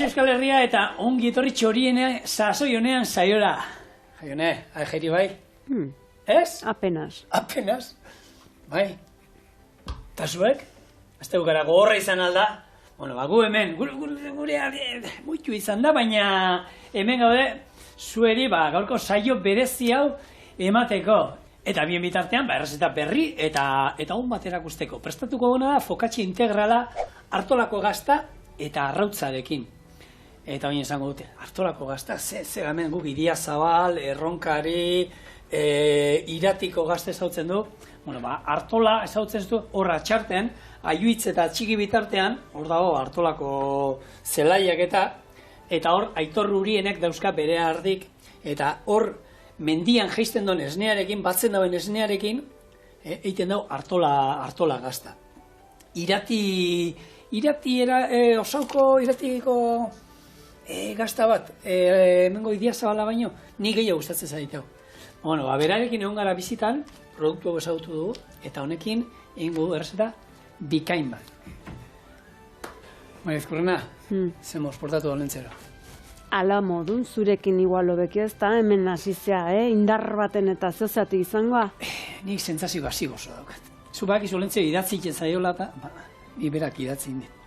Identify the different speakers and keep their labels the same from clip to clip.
Speaker 1: Kaixo Euskal Herria eta ongi etorri txoriene sasoi honean saiora. Jaione, aigeri bai? Ez?
Speaker 2: Apenas.
Speaker 1: Apenas? Bai. Eta zuek? Azte gara gogorra izan alda? Bueno, gu hemen, gure muitu izan da, baina hemen gaude zueri gaurko saio berezi hau emateko. Eta bien bitartean, errezeta berri eta on bat erakusteko. Prestatuko gona da fokatxe integrala Artolako gazta eta arrautzarekin. Eta oin esango dute, Artolako gazta, ze hemen guk Idiazabal, Erronkari, Iratiko gazte ezautzen du. Bueno, Artola ezautzen du, horra txartean, Aiuitz eta txiki bitartean, hor dago Artolako zelaiak eta hor Aitor Urienek dauzka bere ardik, eta hor mendian jaisten duen esnearekin, batzen dauen esnearekin, egiten dago Artola gazta. Osauko iratiko gazta bat, hemengo Idiazabala baino, ni gehiago gustatzen zaitau. Bueno, berarekin egon gara bizitan, produktu hau ezagutu dugu, eta honekin egingo du errezeta bikain bat. Baina ezkurrena, zemoz portatu dolentzero.
Speaker 2: Ala modun, zurekin igual hobekio ez da, hemen hasizea, indar baten eta zeozeatu izangoa.
Speaker 1: Nik sentsazio hasi gozo daukat. Zu bakizu olentzero idatzik zaiola eta, ni berak idatzin dit.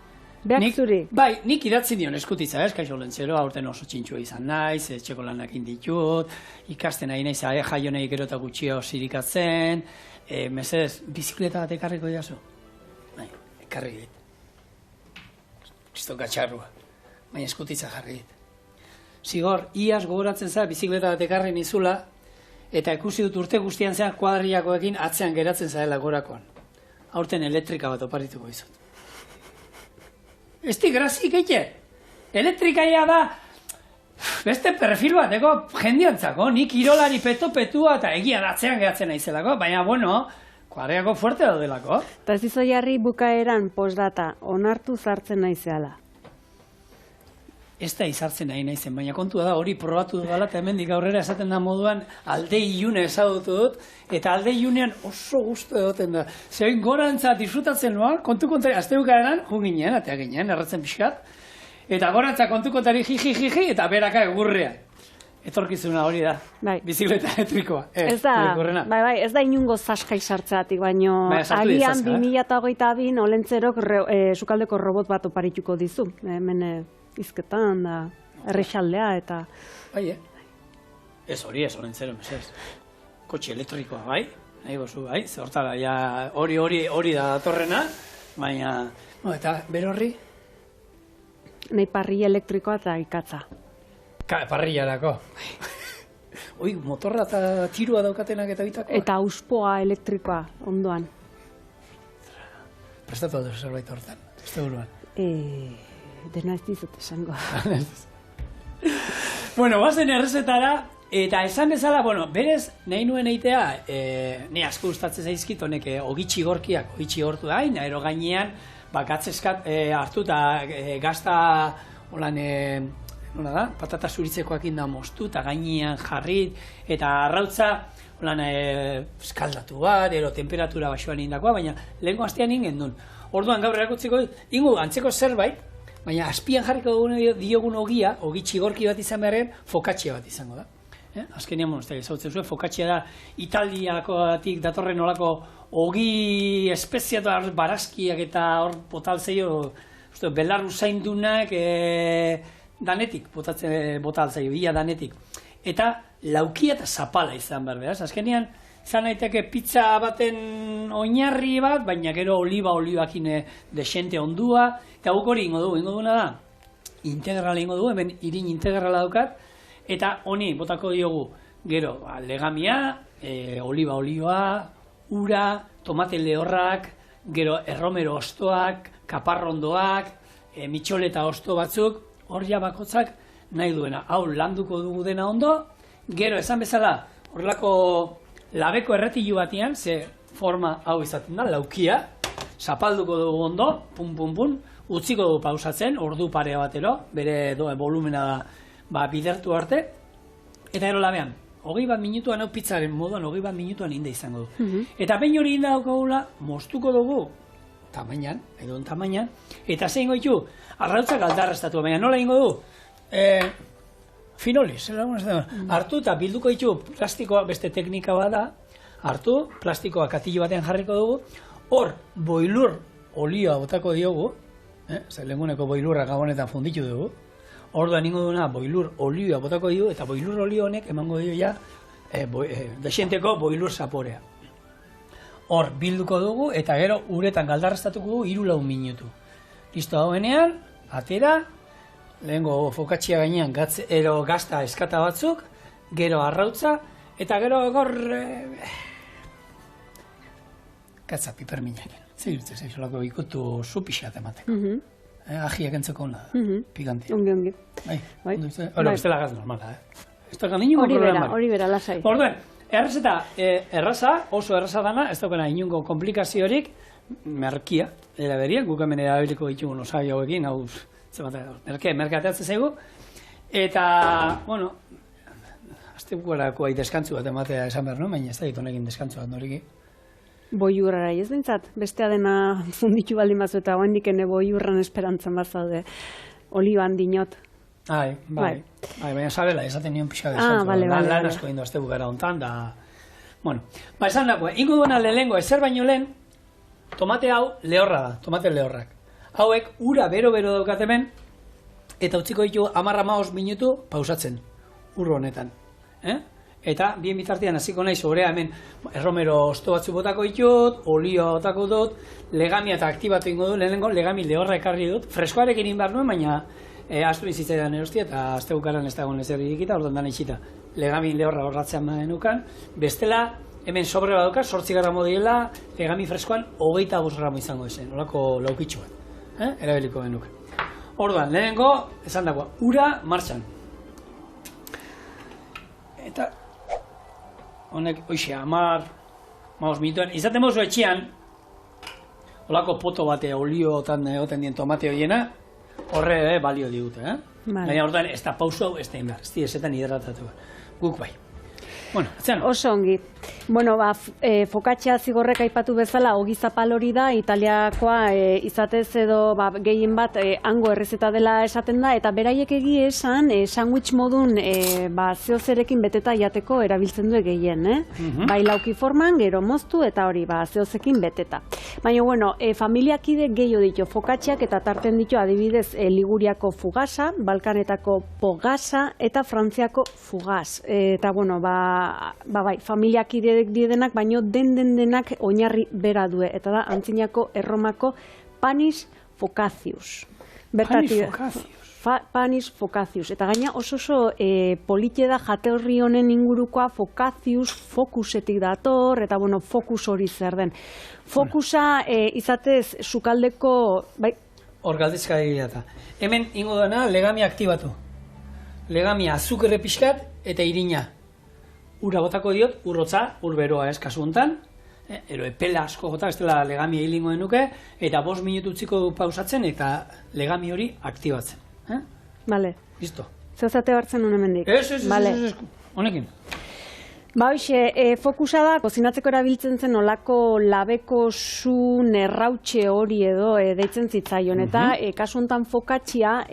Speaker 2: Beak zuri?
Speaker 1: Bai, nik idatzin dion eskutitza, kaixo olentzero, aurten oso txintxua izan naiz, etxeko lanak inditut, ikasten nahi naiz, jaionei gero eta gutxio zirikatzen, mesedez, bizikleta bat ekarriko diazu? Bai, ekarri dit. Kristo katxarrua, baina eskutitza jarri dit. Zigor, iaz gogoratzen za, bizikleta bat ekarri nizula, eta ikusi dut urte guztian zean kuadriakoekin atzean geratzen zaela gorakoan. Aurten elektrika bat oparituko izut. Ez di grazik eite. Elektrikaia da, beste perfil bat, jendiantzako, nik kirolari petua eta egia atzean geratzen naizelako, baina, bueno, kuadriako fuerte daudelako.
Speaker 2: Eta ez izo jarri bukaeran postdata, onartu zartzen naizeala.
Speaker 1: Ez da izartzen nahi naizen, baina kontua da hori probatu dugala eta hemendik aurrera esaten da moduan alde ilune ezagutu dut, eta alde ilunean oso gustu egoten da. Zein gorantza disfrutatzen noan, kontu kontari, azte bukaeran, junginen, atea ginen, erratzen pixkat, eta gorantza kontu kontari jiji, eta beraka egurrean. Etorkizuna hori da, bizikleta elektrikoa.
Speaker 2: Ez da inungo zaskai sartzeatik, baino agian 2022 olentzerok sukaldeko robot bat oparituko dizu, hemen izketan da, errexaldea eta...
Speaker 1: Bai, ez hori ez, olentzero, mesez. Kotxe elektrikoa, bai? Nahi gozu, bai? Zehortara, hori da datorrena, baina... Eta, bero horri?
Speaker 2: Nahi parrilla elektrikoa eta ikatza.
Speaker 1: Parrillarako. Oi, motorra eta tirua daukatenak eta bitakoa?
Speaker 2: Eta auspoa elektrikoa, ondoan.
Speaker 1: Prestatu dut zerbait hortan, ez da buruan.
Speaker 2: Dena ez dizut esango.
Speaker 1: Bueno, bazen errezetara, eta esan bezala, berez, nahi nuen eitea, ni asko gustatzen zaizkit, honek ogitxi gorkiak, ogitxi gortu da, ero gainean, gatzeskat hartu eta gazta, holan, nola da, patata zuritzekoak inda moztu, eta gainean jarrit, eta arrautza, holan, eskaldatu bat, ero temperatura baxuan indakoa, baina lehenko astean ingen duen. Orduan gaur erakutziko, ingo antzeko zerbait, baina azpian jarriko diogun ogia, ogitxi gorki bat izan beharren, fokatxea bat izango da. Azkenean, ezautzen zuen, fokatxea da Italiakoatik datorren olako ogi espeziatu barazkiak eta hor botalzeio, belar usaindunak danetik, botalzeio, ia danetik. Eta laukia eta zapala izan behar, beraz. Azkenean, izan daiteke pizza baten oinarri bat, baina gero olibakin desente ondua, eta guk hori ingo duguna da, integrala ingo dugu, hemen irin integrala daukat, eta honi botako diogu gero legamia, olioa, ura, tomate lehorrak, gero erromero ostoak, kaparrondoak, mitxoleta osto batzuk, hor ja bakotzak nahi duena. Hau landuko dugu dena ondo, gero esan bezala, horrelako labeko erretilu batian, ze forma hau izaten da, laukia, zapalduko dugu ondo, utziko dugu pausatzen, ordu parea batero, bere volumena bidertu arte, eta ero labean, 21 minutuan, hau pizzaren moduan, 21 minutuan inde izango du. Eta behin hori inda daukagula, moztuko dugu, tamainan, eta zein goitu, arrautzak aldarrestatu, baina nola ingo du? Finolis, hartu eta bilduko ditu plastikoa, beste teknika bada, hartu, plastikoa katillo batean jarriko dugu, hor, boilur olioa botako diogu, lenguneko boilurra gabonetan funditu dugu, orduan ingo duna boilur olioa botako diogu, eta boilur olio honek emango dio ja desienteko boilur zaporea. Hor, bilduko dugu, eta gero uretan galdarrestatuko dugu 3-4 minutu. Listo dagoenean, atera, lehengo fokatxia gainean gazta eskata batzuk, gero arrautza, eta gero gor... katza piperminakin. Zer dut, zolako ikutu supixat emateko. Ajiak entzeko hona da, pikantia.
Speaker 2: Ongi.
Speaker 1: Hora, bestela gaz normala, Ez da ganinu problema.
Speaker 2: Hori bera, lasai.
Speaker 1: Orduen, erraza, oso erraza dana, ez daukena inungo komplikaziorik, merkia, eraberia, guk hemen erabiliko ditugun osai hauekin, hau, merkateatzen zaigu, eta, bueno, azte bukarako deskantzu bat ematea esan behar, no? Baina ez da honekin deskantzu bat noriki.
Speaker 2: Boiurrara ez bintzat, bestea dena funditu baldin bazu eta oendik ene boiurran esperantzan bazaude, oliban dinot.
Speaker 1: Bai, baina sabela, esaten nion pixka deskantzu. Lan asko indo azte bukara hontan, da... Bueno, esan dako, ingo duena lehengo ezer baino lehen, tomate hau lehorra da, tomate lehorrak. Hauek ura bero-bero daukatemen, eta utziko ditu 10-15 minutu pausatzen, urro honetan. Eta bien bitartean hasiko naiz orea hemen erromero osto batzu botako ditut, olioa botako dut, legamia eta aktibatu ingo du, lehenengo legami lehorra ekarri dut, freskoarekin egin behar nuen, baina astu bizitzaidan erostia eta azte bukaran ez dagoen ezer irikita, orduan dan itxita legami lehorra horratzean genukan, bestela hemen sobre baduka, 8 gramo diela, legami freskoan 25 gramo izango zen, olako laukitxu bat, erabiliko genukan. Orduan, lehenengo, esan dagoa, ura martxan. Eta honek, oixe, 10 minutuan, izaten mozu etxean, olako poto bate oliotan egoten dien tomate horiena, horre balio digute, Baina orduan, ez da pausu hau, ez da inbar, ez di ezetan hidratatu. Guk bai. Bueno, etxean.
Speaker 2: Oso ongi. Bueno, fokatxea zigorrek aipatu bezala, ogi zapal hori da, italiakoa izatez edo gehien bat hango errezeta dela esaten da, eta beraiek egie esan, sandwich modun zeozerekin beteta jateko erabiltzen du gehien, Bai lauki forman, gero moztu, eta hori, zeozekin beteta. Baina, bueno, familiakide gehiago ditu fokatxeak, eta tarten ditu adibidez Liguriako fugasa, Balkanetako pogasa, eta Frantziako fugaz. Eta, bueno, bai, familiakide didenak, baino denak oinarri bera due, eta da antzinako Erromako panis focacius. Panis focacius. Eta gaina oso polite da jatorri honen ingurukoa focacius fokusetik dator, eta bueno, fokus hori zer den. Fokusa izatez sukaldeko...
Speaker 1: Hor galdezka dira. Hemen ingo dena legamia aktibatu. Legamia azukre pixkat eta irina. Ura botako diot, urrotza, urberoa ez kasu hontan, ero epela asko jota, ez dela legami hilingo denuke, eta 5 minutu utziko pausatzen eta legami hori aktibatzen.
Speaker 2: Bale.
Speaker 1: Listo.
Speaker 2: Zeuzate hartzen hemendik.
Speaker 1: Ez, honekin.
Speaker 2: Hoxe, fokusa da, kozinatzeko erabiltzen zen olako labeko zu nerrautxe hori edo deitzen zitzaion, eta kasu honetan fokatxia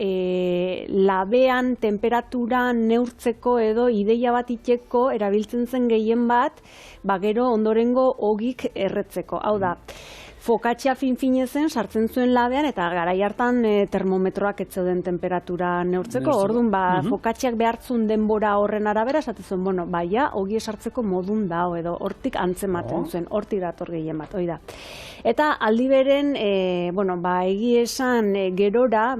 Speaker 2: labean temperatura neurtzeko edo ideia bat itxeko erabiltzen zen gehien bat, gero ondorengo ogik erretzeko. Hau da, fokatxia fin-finezen sartzen zuen labean eta garai hartan termometroak ez zeuden temperatura neurtzeko. Orduan, fokatxiak behartzun denbora horren arabera, esatzen zuen, ogi esartzeko modun dao edo hortik antzematen zuen, hortik dator gehien bat, hori da. Eta aldi beren, egi esan gerora,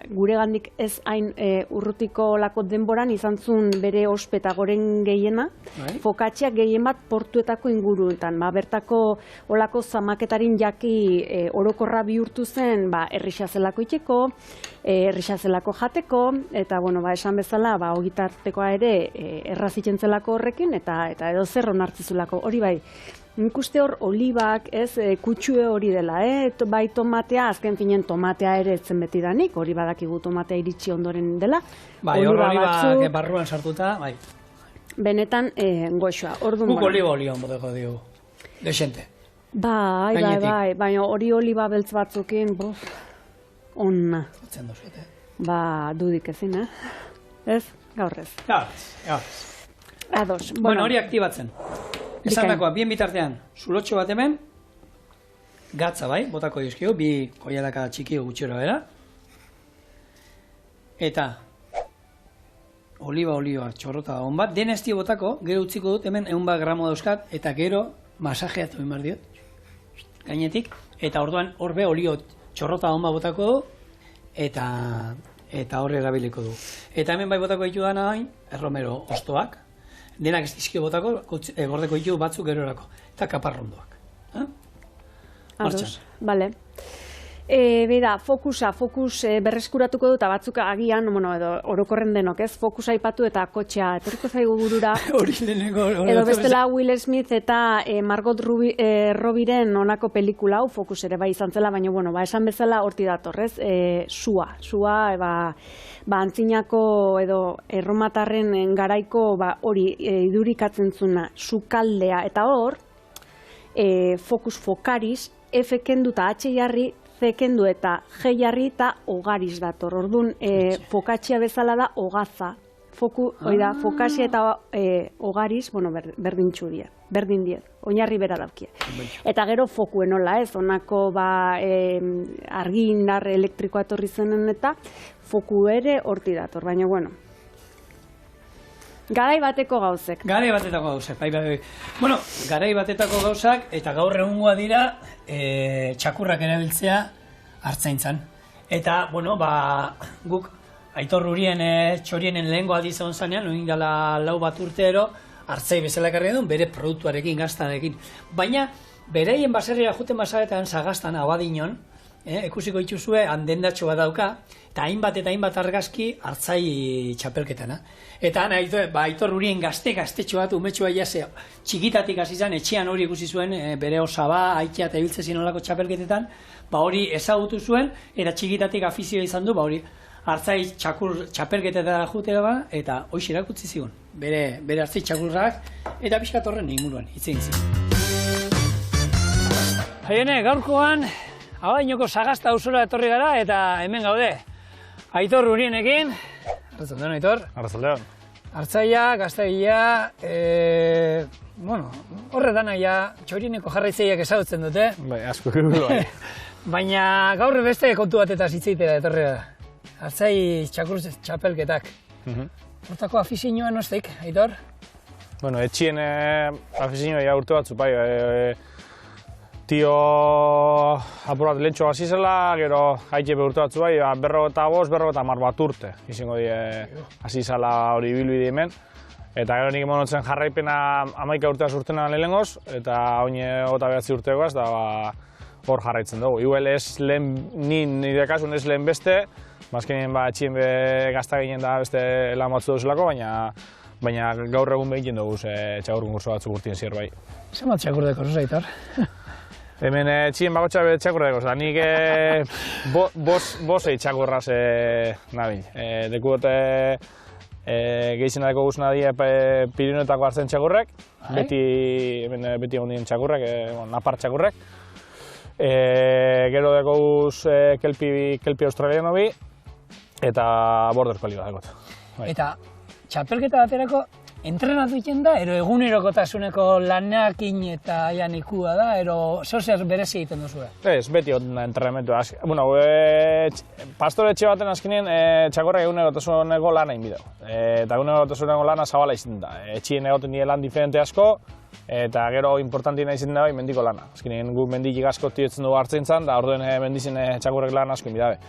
Speaker 2: guregandik ez hain urrutiko lako denboran izan zuen bere ospeta goren gehiena, fokatxiak gehien bat portuetako inguruetan, bertako olako zamaketarin orokorra bihurtu zen errixazelako itxeko, errixazelako jateko, eta esan bezala ogitartekoa ere errazitzen zelako horrekin, eta edo zer onartzizulako. Hori bai, nik uste hor olibak, kutsue hori dela, bai tomatea, azken finen tomatea ere etzen betidanik, hori badakigu tomatea iritsi ondoren dela.
Speaker 1: Bai, hor olibak barruan sartuta, bai.
Speaker 2: Benetan goxoa.
Speaker 1: Guk oliba olioan boteko diogu, desente.
Speaker 2: Bai, baina hori oliba beltz batzukin, onna.
Speaker 1: Otzen dozuet,
Speaker 2: Ba, dudik ezin, Ez? Gaur ez. Ados.
Speaker 1: Bueno, hori aktibatzen. Esan dakoa, bien bitartean, zulotxo bat hemen, gatza bai, botako dizkio, bi koialaka txiki gutxera bera. Eta oliba txorrota da hon bat, den ez botako, gero utziko dut, hemen 100 gramo dauzkat, eta gero masajeatu emar diot, gainetik, eta orduan horbe olio txorrota hon bat botako du, eta horre erabiliko du. Eta hemen bai botako ditu dana hain, erromero ostoak, denak ez dizkio botako, gordeko ditu batzuk gerorako, eta kaparrondoak.
Speaker 2: Ados, bale. Beda, fokus berreskuratuko dut, batzuk agian, edo orokorren denok, ez? Fokus aipatu eta kotxea, etorriko zaigu burura. Edo bestela Will Smith eta Margot Robbie'ren onako pelikula, fokus ere bai izan zela, baina, esan bezala horti datorrez, sua, antzinako edo erromatarren garaiko hori idurikatzen zuna, sukaldea, eta hor, fokaris, F kendu eta H jarri, C kendu eta G jarri eta ogariz dator. Orduan, fokatxia bezala da ogaza. Fokatxia eta ogariz, berdin diet. Oinarri bera daukie. Eta gero fokuen hola ez, onako argi indar elektrikoa etorri zenen eta foku ere horti dator. Baina, garai bateko gauzek.
Speaker 1: Garai batetako gauzek, bai. Bueno, garai batetako gauzak, eta gaur egungoa dira, txakurrak erabiltzea hartzaintzan. Eta, guk Aitor Urien txorienen lehengo aldiz egon zanean, noin dela 4 bat urtero, hartzai bezala ekarri edun, bere produktuarekin, gaztarekin. Baina, bereien baserriera juten basaretan, zagastan, abadinon, ikusiko dituzue, handendatxo bat dauka, eta hainbat argazki hartzai txapelketana. Eta Aitor Urien gaztetxo bat, umetxoa jazea, txikitatik hasi zen, etxean hori ikusi zuen, bere osaba, aitea eta ibiltze zinolako txapelketetan, hori ezagutu zuen, eta txikitatik afizioa izan du, hori hartzai txapelketetara jutera eta hoxe erakutsi zigun, bere hartzai txakurrak, eta pixkat horren inguruan, itzen zigun. Haiene, gaurkoan, Abainoko Sagasta auzora etorri gara eta hemen gaude. Aitor Urienekin. Arratzaldeon, Aitor.
Speaker 3: Arratzaldeon.
Speaker 1: Hartzaia, gaztagia, horretan aia txorieneko jarraitzeiak ezagutzen dute.
Speaker 3: Bai, asko gero bai.
Speaker 1: Baina gaur beste kontu batetaz hitzeitera etorri gara. Hartzai txapelketak. Hortako afizioa nostik, Aitor?
Speaker 3: Bueno, etxien afizioa ja urte batzu, bai. Tio apur bat lehentxo hasi zela, gero haitxe urte batzu bai, 55 bat urte izango die hasi zela hori bilbide hemen. Eta gero nik emonotzen jarraipena 11 urtea zurtena lehengoz, eta oine 29 urtekoaz, da hor jarraitzen dugu. Igual ez lehen, nire kasun ez lehen beste, bazkenien etxien gazta ginen da beste lan batzu duzulako, baina gaur egun behiten dugu txakur konkurso batzuk urtien zier bai.
Speaker 1: Zer bat txakur deko, Aitor?
Speaker 3: Hemen txien bakotxa txakurra deko, nik bosei txakurraz nabil. Dekuot gehizena deko guzna die Pirinotako hartzen txakurrek, beti egon dien txakurrek, napar txakurrek. Gero deko guz kelpi australiano bi, eta border collie bat dekot.
Speaker 1: Eta txapelketa baterako entrenatu egiten da, ero egunerokotasuneko lanakin eta ikua da, ero zozeaz berezi egiten duzu da?
Speaker 3: Ez, beti entrenamentu. Bueno, pastore etxe baten azkenien txakorrak egunerokotasuneko lana inbideu. Eta egunerokotasuneko lana zabala izten da. Etxien egoten die lan diferente asko, eta gero importantiena izten da mendiko lana. Azkenien gu mendik asko tiotzen dugu hartzen zan, da orduen mendizien txakorrek lan asko inbidabe.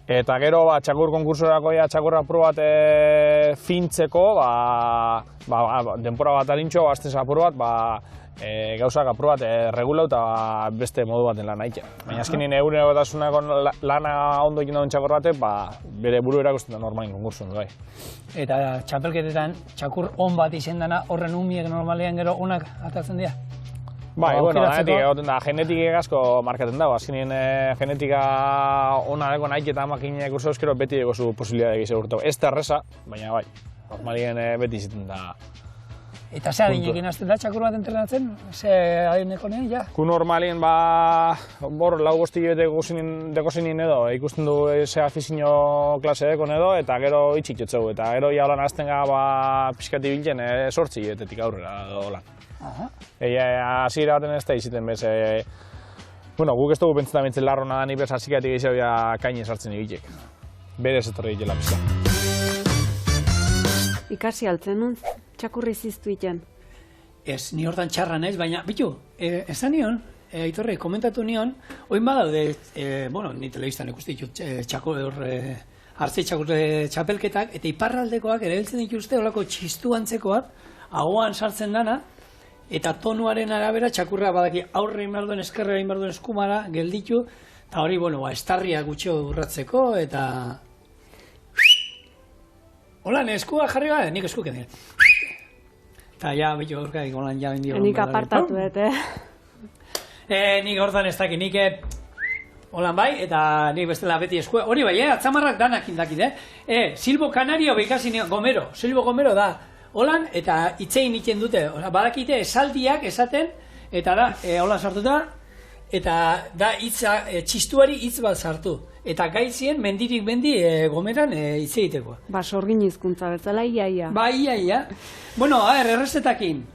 Speaker 3: Eta gero txakur konkursorako txakurra apur bat fintzeko, denpora bat alintxo, azten apur bat, gauzak apur bat regulau eta beste modu baten lan haitxe. Baina azkenin egunerokotasuneko lana ondo egin dauen txakur batek, bere buru erakusten da normalin konkursun.
Speaker 1: Eta txapelketetan txakur on bat izen dana horren umiek normalean gero onak atatzen dira?
Speaker 3: Bai, genetik asko markaten dago, azkenien genetika ona deko nahi eta amakinek urso euskero beti ego zu posibilitatea egize urteko. Ez da erreza, baina bai, normalien beti iziten da
Speaker 1: Eta ze adinekin hasten da txakur bat entrenatzen? Ze adineko nien, ja?
Speaker 3: Ku normalien, lau bosti dekozenin edo, ikusten du ze afizio klase dekon edo, eta gero itxik jotzeu, eta gero ja holan azten gara pixkati biltzen, sortzi etetik aurrera edo holan. Hasiera baten ez da iziten bez, guk ez dugu pentsetan bintzen larrona da, ni bez hasikatik gehiago kaini sartzen egitek. Berez etorri egitela pizka.
Speaker 2: Ikasi altzen nun, txakurri ziztu iten?
Speaker 1: Ez, ni hortan txarra naiz, baina, bitu, esan nion, Aitorre, komentatu nion, oin badaude, ni telebistan ikusten ditut hartzei txakurre txapelketak, eta iparraldekoak erabiltzen dituzte olako txistu antzekoak, ahoan sartzen dana, eta tonuaren arabera txakurra badaki aurre egin behar duen, eskerre egin behar duen eskumara, gelditu, eta hori, estarria gutxo urratzeko, eta... Hola, eskua jarri bat, nik eskuken dira. Eta ja, bitu gorkaik, holan ja bendio.
Speaker 2: Nik apartatu,
Speaker 1: Nik hortan ez dakit, nik holan bai, eta nik bestela beti eskua. Hori bai, atzamarrak danak indakit, Silbo Canario behikasi nion, Silbo Gomero da. Holan, eta itzein iten dute, badakite esaldiak esaten, eta da, holan sartuta, eta da txistuari hitz bat sartu. Eta gaitzien mendirik mendi gomeran hitz egiteko.
Speaker 2: Sorgin hizkuntza bezala, ia.
Speaker 1: Ia. Bueno, errezetakin.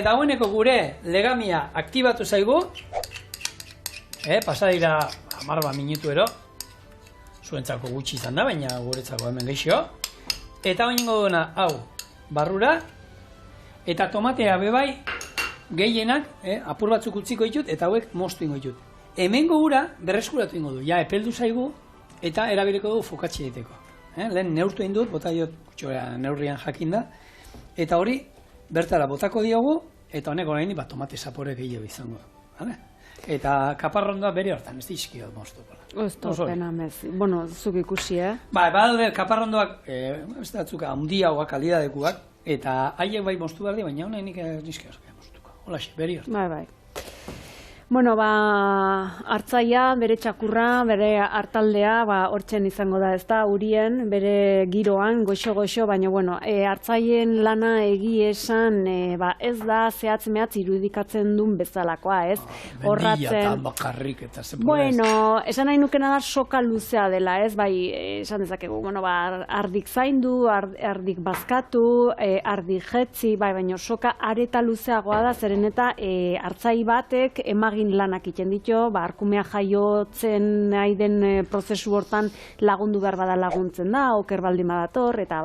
Speaker 1: Dagoeneko gure legamia aktibatu zaigu. Pasadira 10 minutu ero. Zuentzako gutxi izan da, baina guretzako hemen geixo. Eta oingo duena, hau, barrura. Eta tomatea bebai gehienak, apur batzuk utziko ditut, eta hauek moztu ingo ditut. Hemengo gura berreskuratu ingo du, epeldu zaigu, eta erabiliko du fokatxe egiteko. Lehen neurtu egin dut, bota diot kutxoa neurrian jakin da, eta hori bertara botako diogu, eta honek orain tomate zapore gehiago izango. Eta kaparrondoa bere hortan, ez dizkio moztuko.
Speaker 2: Ez torpena mez, zuk ikusi,
Speaker 1: badaude kaparrondoak, ez datzuk, handiagoak, kalidadekuak, eta haiek bai moztu behar di, baina honek nik dizkio moztuko. Holaxe, beri hortan.
Speaker 2: Bai. Hartzaia, bere txakurra, bere hartaldea, hortzen izango da, ezta, urien, bere giroan, goxo, baina, hartzaien lana esan, ez da zehatz-mehatz irudikatzen duen bezalakoa, ez?
Speaker 1: Mendiatan bakarrik eta zepura ez.
Speaker 2: Esan nahi nukena da soka luzea dela, ez? Esan dezakegu, ardik zaindu, ardik bazkatu, ardik jetzi, baina soka areta luzeagoa da, zeren eta hartzai batek emagin lanak iten ditu, arkumea jaiotzen nahi den prozesu hortan lagundu behar bada laguntzen da, oker baldin badator, eta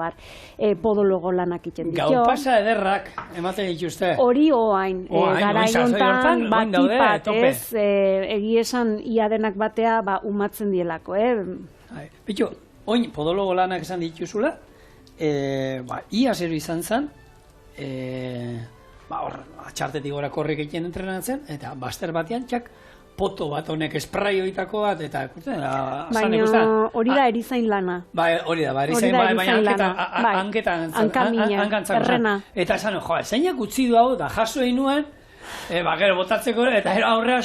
Speaker 2: podologo lanak iten ditu.
Speaker 1: Gau pasa ederrak ematen dituzte.
Speaker 2: Hori oain, garai hontan batipat, ez, egiesan ia denak batea umatzen dielako,
Speaker 1: Bitu, oin podologo lanak esan dituzula, ia zero izan zen, atxartetik gora korrik egiten entrenatzen, eta baster batean txak poto bat honek espraioitako bat, eta
Speaker 2: baina hori da erizain lana.
Speaker 1: Hori da, erizain, baina hanketan,
Speaker 2: errena.
Speaker 1: Eta esan, zeinak utzi du hau, da jaso egin nuen, gero botatzeko, eta aurrera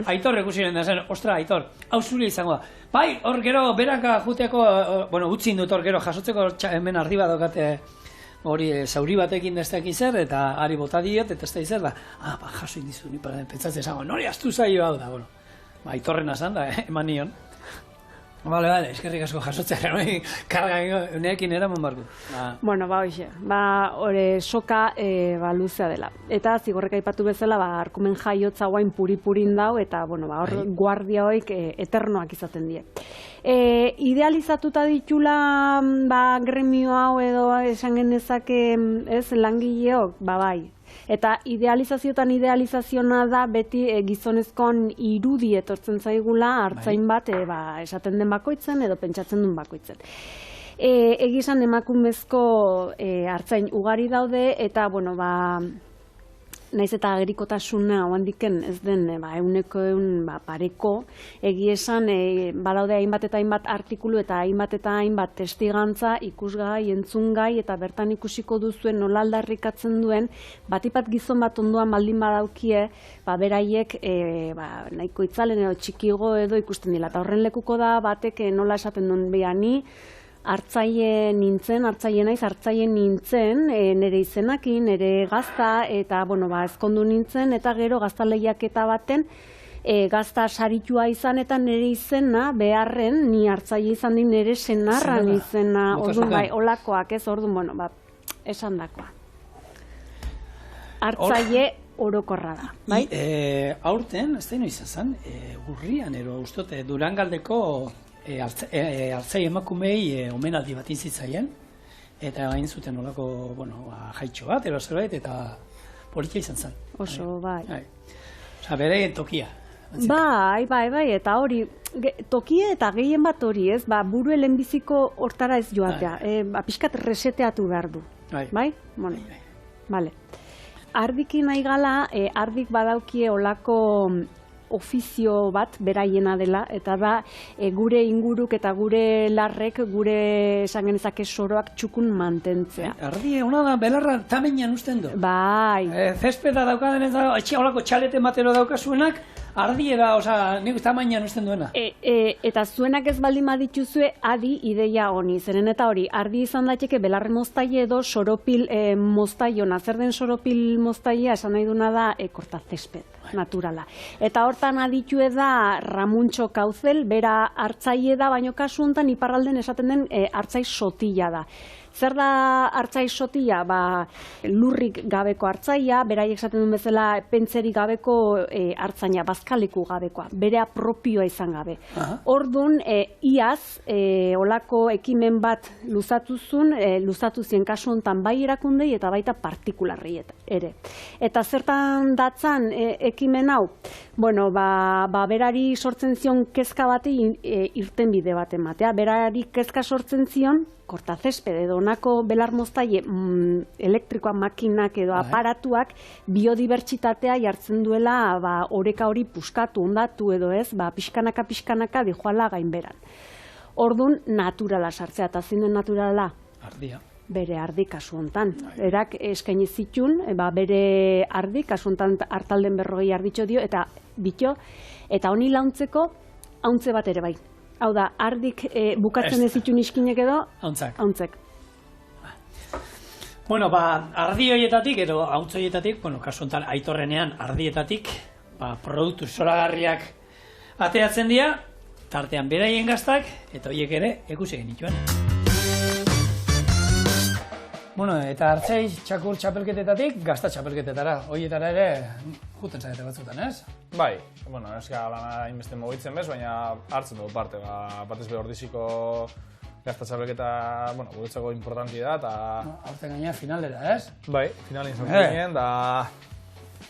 Speaker 1: Aitor ikusiren da zen, ostra, Aitor, hau zure izango da. Bai, hor gero beranka juteko, utzi indut hor gero jasotzeko hemen ardi bat dokate, hori zauri batekin desteak zer, eta ari bota diot, eta ez da izer da, jaso indizu, ni pentsatzen esango, nori astu zaio hau da, Aitorren asan da, eman nion. Bale, eskerrik asko jasotzea, karga neekin eraman barku.
Speaker 2: Hoxe, soka luzea dela. Eta zigorrek aipatu bezala, arkumen jaiotza guain puri-purin dau, eta hor guardia hoik eternoak izaten die. Idealizatuta ditula gremio hau edo esan genezake langileok, bai. Eta idealizaziotan idealizaziona da beti gizonezkoan irudi etortzen zaigula hartzain bat esaten den bakoitzen edo pentsatzen duen bakoitzen. Egizan emakumezko hartzain ugari daude eta naiz eta agerikotasuna handiken ez den euneko pareko, egiesan badaude hainbat eta hainbat artikulu eta hainbat testigantza ikusgai, entzungai eta bertan ikusiko duzuen nola aldarrikatzen duen, batipat gizon bat ondoan baldin badaukie, beraiek nahiko itzalen edo txikigo edo ikusten dila. Eta horren lekuko da batek nola esaten duen behani, hartzaile nintzen, nire izenakin, nire gazta, eta, ezkondu nintzen, eta gero gazta lehiaketa baten, gazta saritua izan eta nire izena beharren, ni hartzaile izan din nire senarran izena, orduan bai, olakoak ez, orduan, esan dakoa. Hartzaile orokorra da, bai?
Speaker 1: Aurten, ez da ino izan zen, urrian, ustote, Durangaldeko hartzaile emakumei omenaldi bat inzitzaien, eta hain zuten olako, jaitxo bat, zerbait, eta politia izan zen.
Speaker 2: Oso, bai.
Speaker 1: Osa, bere tokia.
Speaker 2: Bai, eta hori, tokia eta gehien bat hori, ez, buru lehenbiziko hortara ez joatea, pixkat reseteatu behar du, bai? Bale. Ardiki nahi gala, ardik badaukie olako ofizio bat beraiena dela, eta da gure inguruk eta gure larrek, gure esan genezake soroak txukun mantentzea.
Speaker 1: Ardi, hona da, belarra tamenean usten du.
Speaker 2: Bai.
Speaker 1: Zespeda daukaden ez da, olako txalete matero daukasuenak, ardiera, nik tamainian usten duena.
Speaker 2: Eta zuenak ez baldin badituzue adi ideia honi, zeren eta hori, ardi izan daiteke belarre moztaile edo soropil moztaiona. Zer den soropil moztailea esan nahi duna da kortazesped, naturala. Eta hortan aditue da Ramuntxo Kauzel, bera hartzaile da, baino kasu honetan iparralden esaten den hartzai sotila da. Zer da hartzai sotila? Lurrik gabeko hartzaia, beraiek esaten duen bezala pentserik gabeko hartzaina, bazkaleku gabekoa, berea propioa izan gabe. Orduan, iaz, olako ekimen bat luzatu zien kasu honetan bai erakundei eta baita partikularri ere. Eta zertan datzan ekimen hau? Berari sortzen zion kezka bati irtenbide bat ematea. Berari kezka sortzen zion, kortazesped edo honako belar moztaile elektrikoa makinak edo aparatuak biodibertsitatea jartzen duela oreka hori puskatu, ondatu edo ez, pixkanaka dijoala gainberan. Orduan naturala sartzea, eta zein den naturala?
Speaker 1: Ardia.
Speaker 2: Bere ardi kasu hontan. Erak eskaini zitun, bere ardi, kasu hontan hartalden 40 arditxo dio, eta honi launtzeko hauntze bat ere bai. Hau da, ardik bukatzen ez zitun iskinek edo, hauntzek.
Speaker 1: Ardi horietatik edo hauntze horietatik, kasu honetan aitorrenean ardietatik, produktu zoragarriak ateatzen dira, tartean beraien gaztak, eta horiek ere ikusi genituen. Eta hartzai txakur txapelketetatik, gazta txapelketetara, horietara ere juten zaite batzutan, ez?
Speaker 3: Bai, ez gara inbeste mugitzen bez, baina hartzen dugu parte, batez be ordiziko gazta txapelketa, guretzako importanti da, eta...
Speaker 1: Horten gaina finalera, ez?
Speaker 3: Bai, finalin sartzen ginen, da...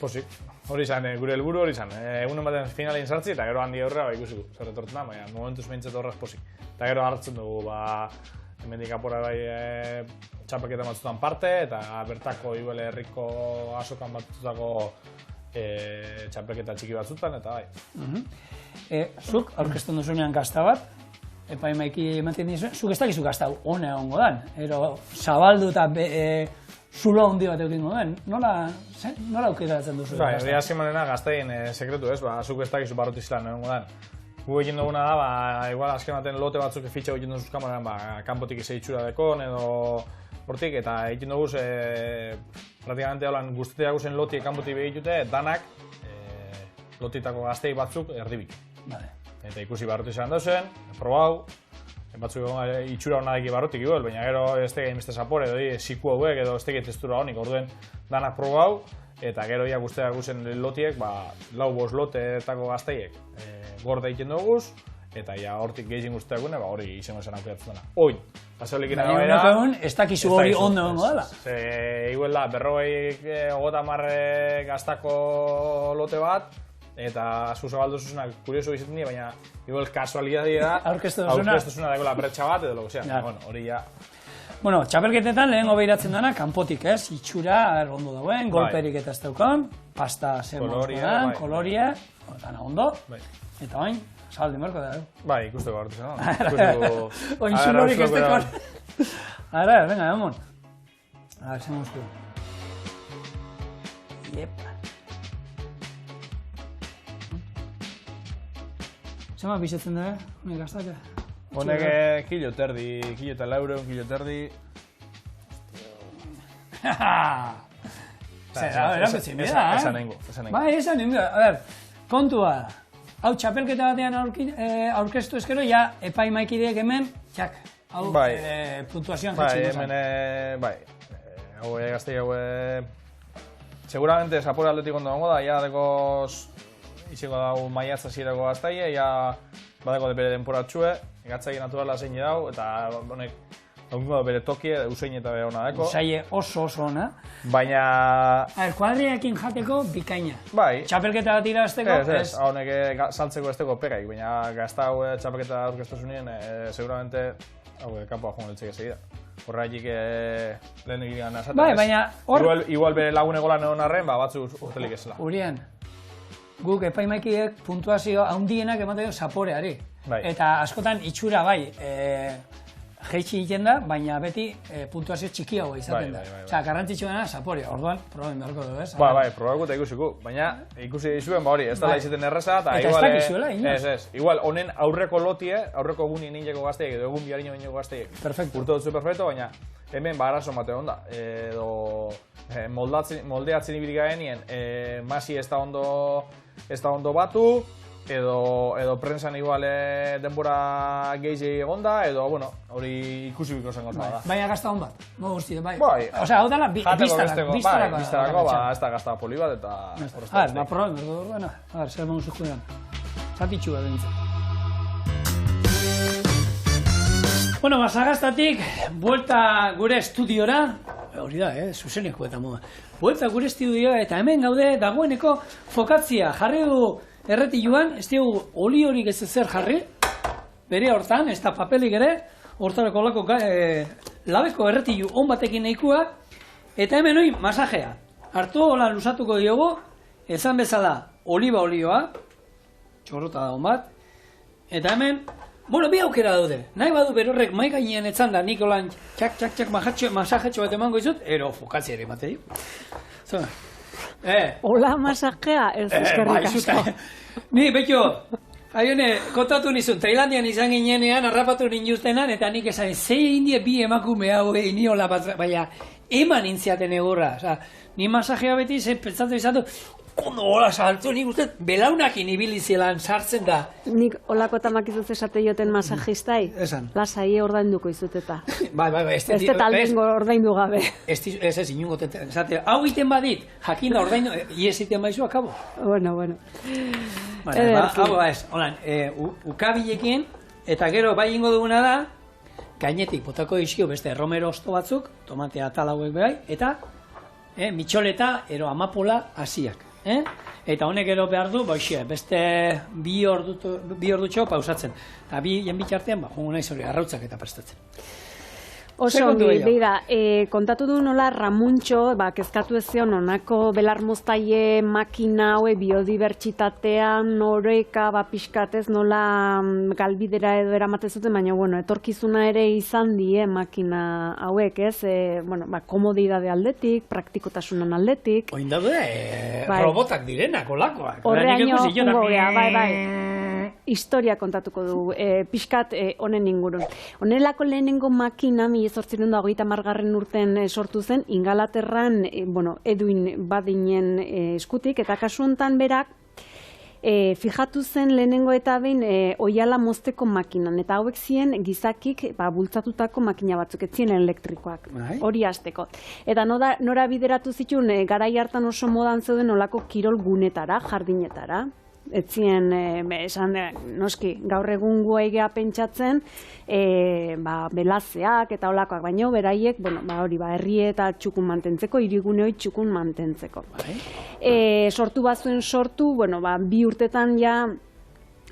Speaker 3: Posik, hori izan, gure helburu hori izan. Egunen baten finalin sartzi, eta gero handi aurrera ikusiko, zer retortzen da, baina momentuz behintzat horraz posik. Eta gero hartzen dugu, hemendik apora bai txapelketa batzutan parte, eta bertako Ibele herriko asokan batzutako txapelketa txiki batzutan, eta bai.
Speaker 1: Zuk, aurkezten duzunean gazta bat, epaimaiki ematen dizuen, zuk ez dakizu gazta hone egongo den, ero zabaldu eta zulo handi bat eukingo den, nola aukeratzen duzu?
Speaker 3: Bai, hori hasi manena gaztaien sekretu ez, zuk ez dakizu barrotizilan egongo den. Gu egin duguna da, igual azken baten lote batzuk fitxa egin duzuz kameran, kanpotik izan itxura dekon edo hortik, eta egin dugu praktikamente guztetea guzen lotiek kanpotik behitute, danak lotitako gaztei batzuk erdibitu. Eta ikusi barrotik izan dauzen, probau, batzuk itxura honadeki barrotik igual, baina gero ez tegei meste zapore, edo siku hauek edo ez tegei testura honik, orduen danak probau, eta gero guztetea guzen lotiek, 4-5 loteetako gazteiek gorda egiten duguz, eta hortik gehizin guzteak gune, hori izango zen aukeratzen dena. Oin, paseolik
Speaker 1: inagoera... Baina ez dakizu hori ondo egongo dela.
Speaker 3: Igual da, 50 gaztako lote bat, eta zuzabaldu zuzenak kurioso izaten dira, baina igual kasualidadi da, aurkeztu zuzena dagoela bretxa bat, edo logo zean, hori ja...
Speaker 1: Txapelketetan lehengo behiratzen dena, kanpotik ez, itxura, ondo dauen, golperik eta ez daukan, pasta zenbozkoan, koloria, dana ondo, eta oin, saldi merko da,
Speaker 3: Bai, ikusteko hartu zen,
Speaker 1: oin zulorik ez dekor. Ara, venga, emon. Ara, zenbozko. Iepa. Zema bizetzen da, gaztak?
Speaker 3: Honek kilo terdi, kilo eta lauro, kilo terdi.
Speaker 1: Esan
Speaker 3: nengo.
Speaker 1: Bai, esan nengo. A ver, kontua. Hau txapelketa batean aurkeztu ezkero, ja epaimaikideek hemen, txak, hau puntuazioan jetxiko zan.
Speaker 3: Bai, hau gaztei hau... Seguramente Zapore aldetik ondo gongo da, ja dekoz iziko dago maiatza zirako gaztaie, ja badeko bere denporatxue, gatzaik naturala zein dau, eta honek haukingo da bere tokie, usein eta bere hona deko.
Speaker 1: Usaie oso ona.
Speaker 3: Baina...
Speaker 1: Kuadriakin jateko bikaina.
Speaker 3: Bai.
Speaker 1: Txapelketa bat irazteko,
Speaker 3: ez. Honek saltzeko esteko pekaik, baina gazta hau txapelketa aurkeztu zunien, seguramente kapoa joan eltzeke segida. Horregatik lehen egilean azaten.
Speaker 1: Bai, baina hor...
Speaker 3: Igual bere laguneko lan egon arren, batzu urtelik ezela.
Speaker 1: Urian, guk epaimaikideek puntuazio handienak ematen Zaporeari. Eta askotan itxura bai, jeitsi egiten da, baina beti puntuazio txikiagoa izaten da. Osea, garrantzitsua dena Zaporea, orduan, probain beharko du, ez?
Speaker 3: Bai, probatuko eta ikusiko, baina ikusi dizuen, hori, ez dela izaten erraza, eta
Speaker 1: igual... Eta ez dakizuela, inoz?
Speaker 3: Ez, igual, honen aurreko lotie, aurreko egunien nintzeko gazteik, edo egun biharino bineko gazteik, urte dutzu perfecto, baina hemen arazo mate onda, edo moldeatzen ibilik gaenien, masi ez da ondo batu, edo prensan igual denbora gehiago egonda, edo, bueno, hori ikusi biko zen gauza da.
Speaker 1: Baina gazta hon bat, no guzti, bai. Osea, hau dela biztarako.
Speaker 3: Biztarako, ez da gazta poli bat, eta...
Speaker 1: proben, berdu duena. A ver, zer eman zuzuean. Zatitxu bat dintzen. Bueno, Basagaztatik, buelta gure estudiora, hori da, zuzeneko eta moda. Buelta gure estudiora, eta hemen gaude dagoeneko fokatzia jarri du erretiluan, ez dugu oli horik ez ezer jarri, bere hortan, ez da papelik ere, hortarako lako labeko erretilu on batekin nahikoa, eta hemen hori masajea. Hartu hola lusatuko diogu, ezan bezala oliba olioa, txorrota da on bat, eta hemen, bueno, bi aukera daude. Nahi badu berorrek mai gainean etzan da, nik holan txak masajetxo bat emango izut, ero fokatzi ere matei. Zona.
Speaker 2: Hola masajea, ez eskerrik asko.
Speaker 1: Ni, betxo, haione, kontatu nizun, Tailandian izan ginenean, harrapatu ninjuztenan, eta nik esan, zei indie bi emakume hau, ni hola bat, baina, eman intziaten egurra. Ni masajea beti, pentsatu izan du, kondo hola saltu, nik uste, belaunakin ibilizielan sartzen da.
Speaker 2: Nik holako tamakizuz esate joten masajistai?
Speaker 1: Esan.
Speaker 2: Lasai ordainduko izuteta.
Speaker 1: Bai.
Speaker 2: Ez taldengo ordaindu gabe.
Speaker 1: Ez, inungo tenten. Hau iten badit, jakinda ordaindu, ies iten baizu akabo.
Speaker 2: Bueno.
Speaker 1: Hau ez, holan, ukabilekin, eta gero bai ingo duguna da, gainetik botako izkio beste romero osto batzuk, tomate atal hauek behai, eta mitxoleta, ero amapola hasiak. Eta honek ero behar du, beste bi ordutxo pausatzen. Eta bien bitartean, jongo naiz hori, arrautzak eta prestatzen.
Speaker 2: Oso ongi, beira, kontatu du nola Ramuntxo, kezkatu ez zion, onako belarmoztaile makina haue biodibertsitatean, noreka, pixkatez, nola galbidera edo eramaten zuten, baina, bueno, etorkizuna ere izan die makina hauek, ez? Komodidade aldetik, praktikotasunan aldetik.
Speaker 1: Oin daude, robotak direnak, olakoak.
Speaker 2: Horreaino, bai. Historia kontatuko du, pixkat honen ingurun. Honelako lehenengo makina, 1880 urten sortu zen, Ingalaterran, Edwin Badinen eskutik, eta kasu hontan berak, fijatu zen lehenengo eta behin oiala mozteko makinan, eta hauek ziren gizakik bultzatutako makina batzuk, ez ziren elektrikoak, hori hasteko. Eta nora bideratu zituen, garai hartan oso modan zeuden olako kirol gunetara, jardinetara. Etzien, noski, gaur egun guaigea pentsatzen, belazeak eta olakoak, baino, beraiek, herri eta txukun mantentzeko, hirigune hori txukun mantentzeko. Sortu bazuen sortu, bi urtetan ja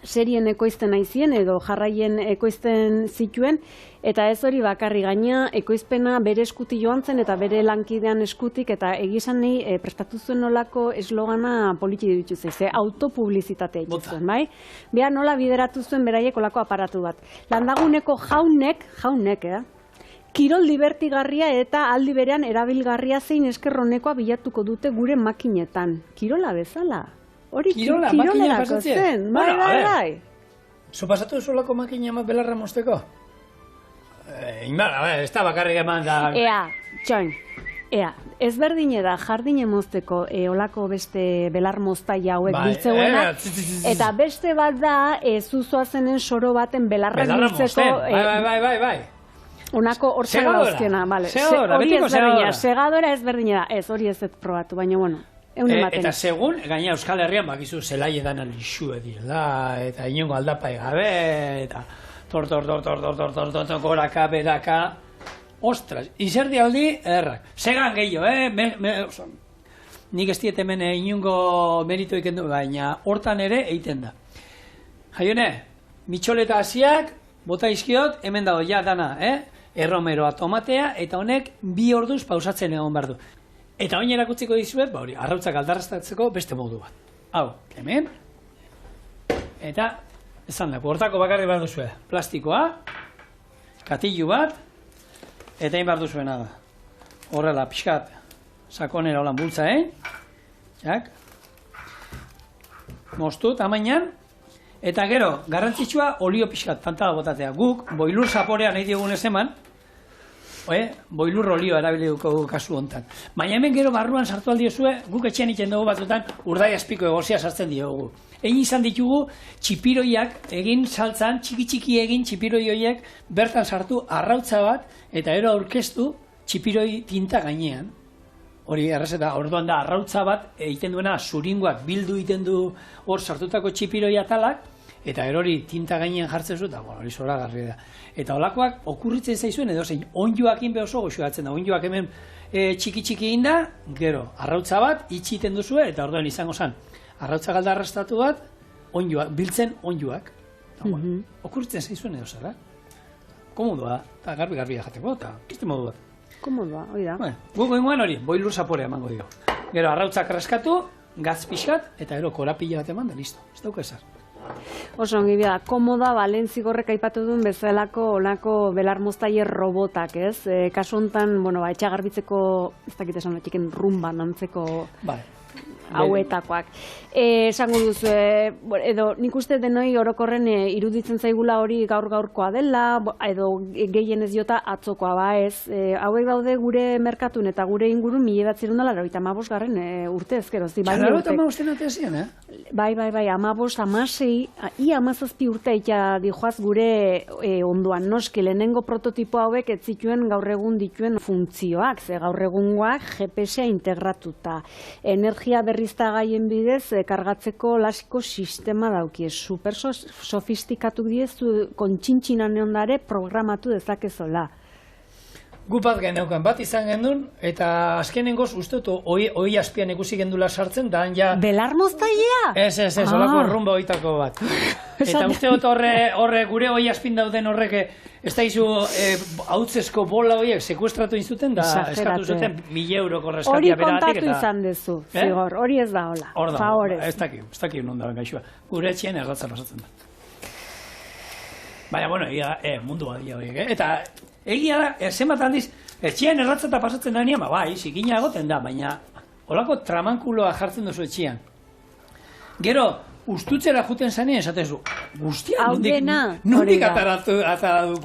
Speaker 2: serien ekoizten aizien edo jarraien ekoizten zituen, eta ez hori bakarri gaina ekoizpena bere eskuti joan zen eta bere lankidean eskutik, eta egizan nahi prestatu zuen nolako eslogana politi ditu ze autopublizitatea ikizuen, bai? Beha nola bideratu zuen beraiek olako aparatu bat. Landaguneko jaunek, kirol divertigarria eta aldi berean erabilgarria zein eskerronekoa bilatuko dute gure makinetan. Kirola bezala. Hori kirolerako zen, bai.
Speaker 1: Zu pasatu zolako makina bat belarra mozteko? Ez da bakarrik eman da...
Speaker 2: Txoin, ezberdine da jardine mozteko olako beste belar moztaia hauek biltzeuenak, eta beste bat da zuzoa zenen soro baten belarra biltzeko...
Speaker 1: Bai.
Speaker 2: Onako hortzen dauzkena, bale. Segadora ezberdine da, ez, hori ez probatu, baina bueno, eunen baten.
Speaker 1: Eta segun, gaina Euskal Herrian bakizu zelai edan alixue direla, eta inongo aldapai gabe, eta tor, goraka, beraka, ostras, izerdi aldi, errak. Segan gehiago, nik ez diet hemen inongo merito ikendu, baina hortan ere eiten da. Jaione, mitxoleta hasiak, bota izkiot, hemen dago ja dana, erromeroa tomatea, eta honek 2 orduz pausatzen egon behar du. Eta oin erakutziko dizuet, arrautzak aldarraztatzeko beste modu bat. Hau, hemen, eta, esan da, hortako bakarrik behar duzue. Plastikoa, katillu bat, eta egin behar duzuena da. Horrela, pixkat, sakonera holan bultza, jak, moztu, tamainan, eta gero, garrantzitsua, olio pixkat, tantala botatea. Guk, boilur zaporea nahi diogun ez eman, boilur olioa erabiliko kasu hontan. Baina hemen gero barruan sartu aldiozue, guk etxean iten dugu batzutan urdai azpiko egozia sartzen diogu. Egin izan ditugu txipiroiak egin saltzan, txiki egin txipiroi horiek bertan sartu arrautza bat, eta ero aurkeztu txipiroi tinta gainean. Hori errezeta, orduan da arrautza bat egiten duena zuringoak bildu egiten du hor sartutako txipiroi atalak, eta erori tinta gainean jartzen zu, eta hori zoragarri da. Eta holakoak okurritzen zaizuen edo zein, onjoakin behoso goxoatzen da, onjoak hemen txiki egin da, gero, arrautza bat, itxiten duzue, eta orduan izango zen, arrautza galdarrastatu bat, biltzen onjoak. Okurritzen zaizuen edo zer, komodua, eta garbi jateko, eta kiste modu bat.
Speaker 2: Komodua, hori da.
Speaker 1: Gugo ingoan hori, boilur zaporea emango dio. Gero, arrautzak raskatu, gaz pixkat, eta gero korapila bat eman da, listo. Ez dauka ezer.
Speaker 2: Oso ongi bida, komoda Valentzigorrek aipatu duen bezalako olako belar moztailer robotak, ez? Kasu honetan, etxagarbitzeko, ez dakit esan txiken rumban antzeko hauetakoak. Esango duzu, edo nik uste denoi orokorren iruditzen zaigula hori gaur-gaurkoa dela, edo gehienez jota atzokoa ba ez. Hauek daude gure merkatun eta gure ingurun 1985 urte ezkero.
Speaker 1: Txarraro eta 15 urte ziren,
Speaker 2: Bai, 15, 16, ia 17 urte eta dijoaz gure onduan noski lehenengo prototipo hauek ez zituen gaur egun dituen funtzioak, ze gaur egungoak GPS-a integratuta. Energia berriztagaien bidez kargatzeko lasiko sistema daukie. Super sofistikatu diezu kontxintxinan ondare programatu dezakezola.
Speaker 1: Gu bat geneukan, bat izan gendun, eta azkenengoz uste dut oi azpian ikusi gendula sartzen, da ja...
Speaker 2: Belar moztailea?
Speaker 1: Ez, olako rumba oitako bat. Eta uste dut horre gure oi azpin dauden horrek, ez da izu hautzesko bola horiek sekuestratu inzuten, da eskatu zuten 1.000 euroko reskatia beratik.
Speaker 2: Hori kontatu izan dezu, zigor, hori ez da hola.
Speaker 1: Hor da, ez dakik non da gaixua. Gure etxean erratza pasatzen da. Baina, mundu badia horiek, eta... Egia da, zenbat aldiz, etxean erratzata pasatzen da nian, zikina egoten da, baina holako tramankuloa jartzen duzu etxean. Gero, ustutzera juten zanean esatezu, guztia, nondik ataratu